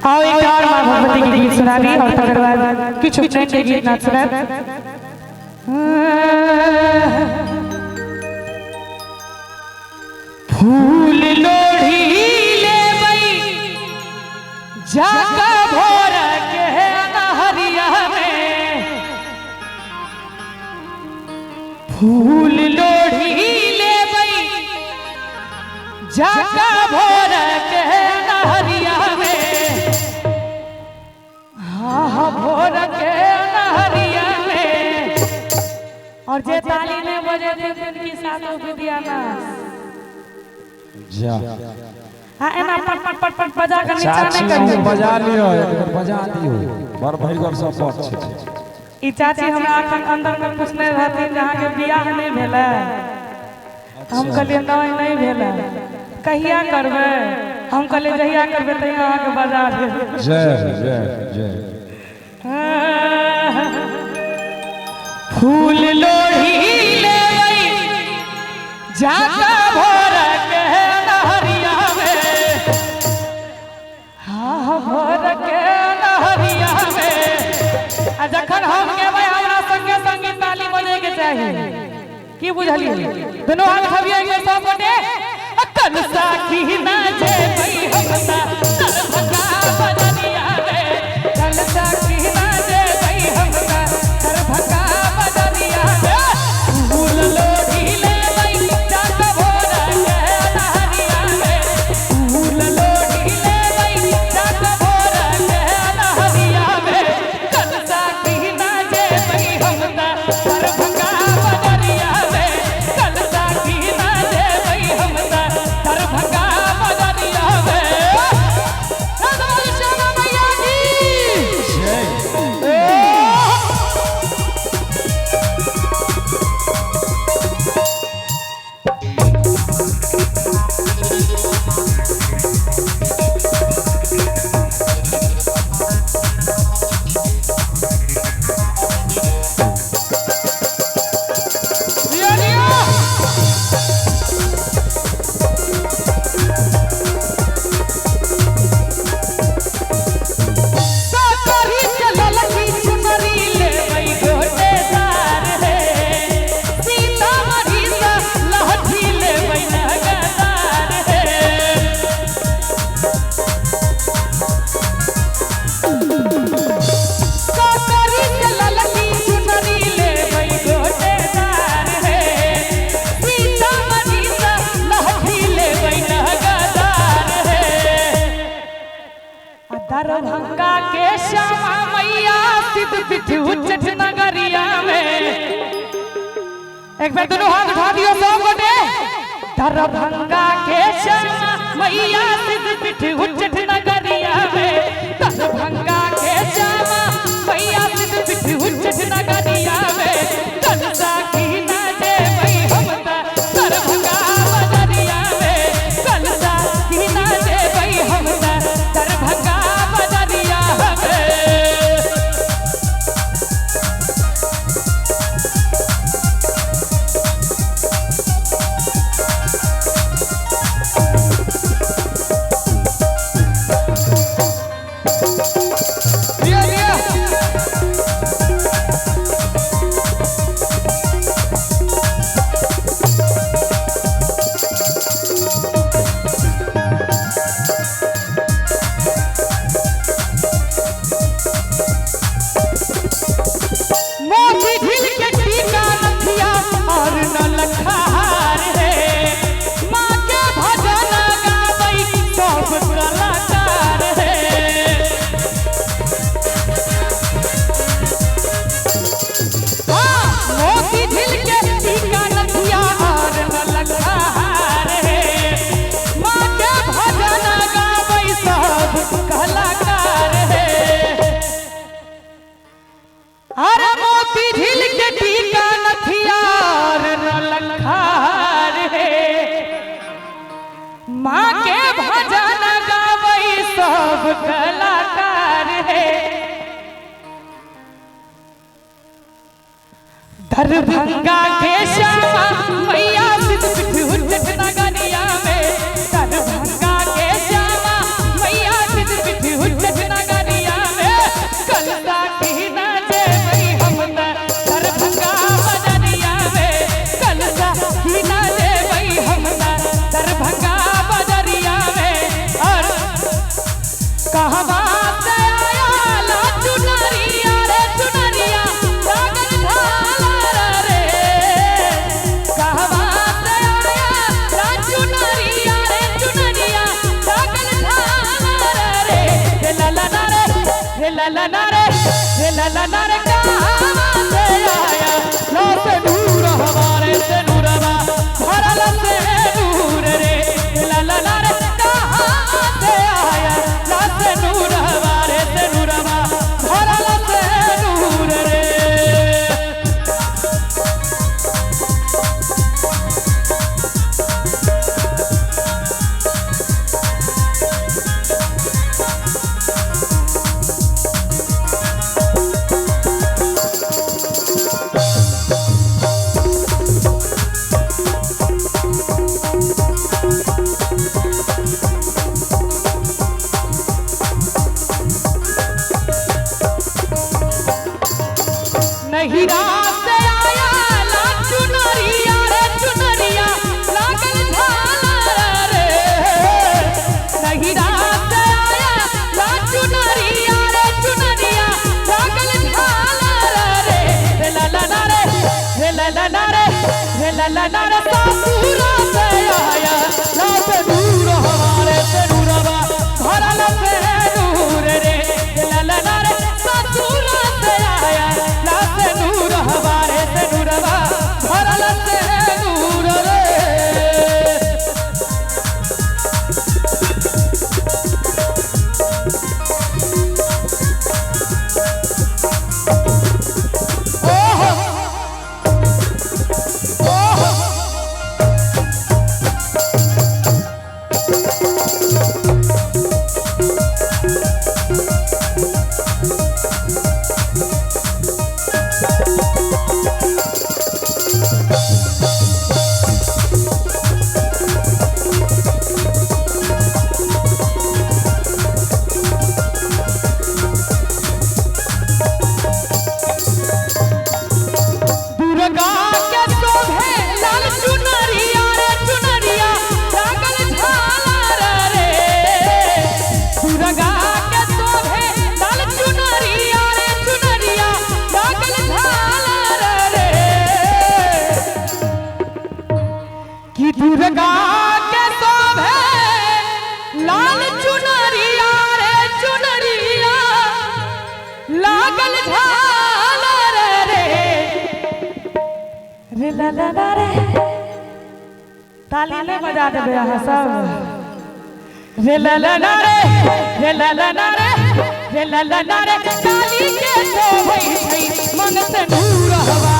आओ एक और माँ भगवती के गीत सुना दी और तकर बाद कुछ प्रेम के गीत ना सुना। फूल लोढ़ी ले बई जाका भोर के नहरिया में, फूल लोढ़ी ले बई जाका भोर के नहरिया में, हाँ भोर के नहरिया में। और जे ताली ने बजे दिन की सातों विद्या ना जा हाँ एना पट पट पट पट बजा कर नीचा नहीं करियो, बजा लियो बजा दियो बर भई कर सब पट छै। ई चाची हमरा अखन अंदर में पूछने रहथिन जहां के बियाह नहीं भेला, हम कहलिए नहीं भेला, कहिया करबे, हम कहलिए जहिया करबे तहिया आके बजा दे। जय जय जय। फूल लोढ़ी ले बई जाका भोर के नहरिया में, हाँ भोर के नहरिया में। आ जखन हम गेबै हमरा संगे संगे ताली बजे के चाहिए, की बुझलिए? दोनों हाथ हविए के सब गोटे कल साखी ना जेबै हमसा दरभंगा बजनिया में, कल साखी ना जेबै हमसा दरभंगा बजनिया में। फूल लोढ़ी ले बई जाका भोर के नहरिया में, फूल लोढ़ी ले बई जाका भोर के नहरिया में, कल साखी ना जेबै हमसा दरभंगा बजनिया में, कल साखी ना जेबै हमसा दरभंगा बजनिया में। श्यामा मैया की दरभंगा के श्यामा मैया सिद्ध पीठ उच्चठ नगरिया में। एक बार दोनों हाथ उठा दियो सब गोटे। दरभंगा के श्यामा मैया सिद्ध पीठ उच्चठ नगरिया में, दरभंगा के श्यामा मैया सिद्ध पीठ उच्चठ नगरिया में, कल साखी ना जेबै हमसा दरभंगा बजरिया में, कल साखी ना जेबै हमसा दरभंगा बजरिया में। मोती झील के टीका नथिया और नलखा हार है, माँ के भजन गावै सब कलाकार है। हाँ मोती झील के टीका नथिया और नलखा हार है, माँ के भजन गावै सब कलाकार है। अरे मोती झील के टीका नथियार नलखार है, माँ के भजन गावै सब कलाकार है। दरभंगा के श्यामा मैया सिद्ध पीठ उच्चठ नगरिया में, दरभंगा के श्यामा मैया सिद्ध पीठ उच्चठ कहवा से आया ला चुनरिया रे चुनरिया लागल झालर रे कहवा से आया ला चुनरिया रे चुनरिया लागल झालर रे हे ललना रे हे ललना रे हे ललना रे कहवा से आया ला से नूर हमारे से नूरवा भरल से नूर रे हे ललना रे कहवा से आया ला से नूर हमारे से नूरवा भरल से नूर रे नहीं रात से आया ला चुनरिया रे चुनरिया लागल झालर रे नहीं रात से आया ला चुनरिया रे चुनरिया लागल झालर रे हे ललना रे हे ललना रे हे ललना रे ससुरा से आया ला से नूर हमारे से नूरवा भरल से नूर रे हे ललना रे ससुरा से आया ला से नूर हमारे से नूरवा भरल से नूर रे ओहो ओहो दुर्गा के शोभे लाल चुनरिया रे चुनरिया लागल झालर रे दुर्गा के शोभे लाल चुनरिया रे चुनरिया लागल झालर रे कि दुर्गा के शोभे लाल चुनरिया रे चुनरिया लागल झालर रे रे ललना रे ताली ले बजा देबे अहाँ सब रे ललना रे रे ललना रे रे ललना रे ताली के शोभै छै मन से नूर हवा